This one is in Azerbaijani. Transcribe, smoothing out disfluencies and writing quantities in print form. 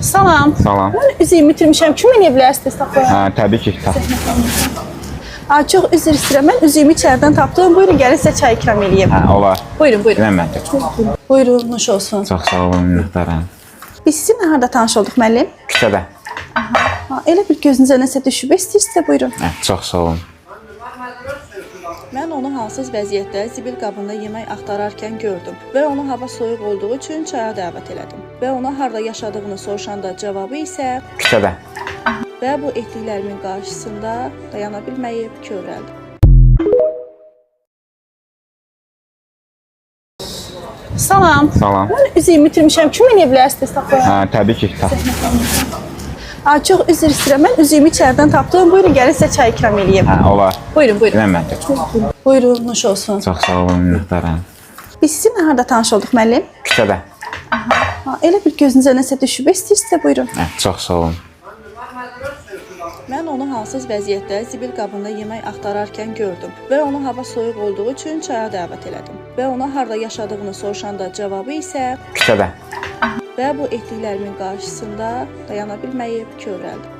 Salam. Salam. Mən üzüyümü itirmişəm. Kim eləyə bilərsiniz tapı? Hə, təbii ki, Çox üzr istəyirəm. Mən üzüyümü içəridən tapdım. Buyurun, gəlin sizə çay ikram eləyim. hə, olar. Buyurun, buyurun. Nə məndə? Buyurun, nuş olsun. Çox sağ olun, minnətdaram. Biz sizinlə harda tanış olduq müəllim? Küçədə. Elə bir gözünüzə nəsə düşüb, istəyirsə buyurun. Hə, çox sağ olun. Mən onu hansız vəziyyətdə zibil qabında yemək axtararkən gördüm və onu hava soyuq olduğu üçün çaya dəvət elədim. Və ona harda yaşadığını soruşanda cavabı isə Küçədə. və bu etdiklərimin qarşısında dayana bilməyib kövrəldim. Salam. Salam. Mən üzüyümü itirmişəm. Kim eləyə bilərsiniz tapı? Hə, təbii ki, Çox üzr istəyirəm. Mən üzüyümü içəridən tapdım. Buyurun, gəlin sizə çay ikram eləyim. hə, olar. Buyurun, buyurun. Nə məndə? Buyurun, nuş olsun. Çox sağ olun, minnətdaram. Biz sizinlə harda tanış olduq müəllim? Küçədə. Elə bir gözünüzə nəsə düşüb, istəyirsə buyurun. Hə, çox sağ olun. Mən onu hansız vəziyyətdə zibil qabında yemək axtararkən gördüm və onu hava soyuq olduğu üçün çaya dəvət elədim. Və ona harda yaşadığını soruşanda cavabı isə Küçədə. və bu etdiklərimin qarşısında dayana bilməyib kövrəldim.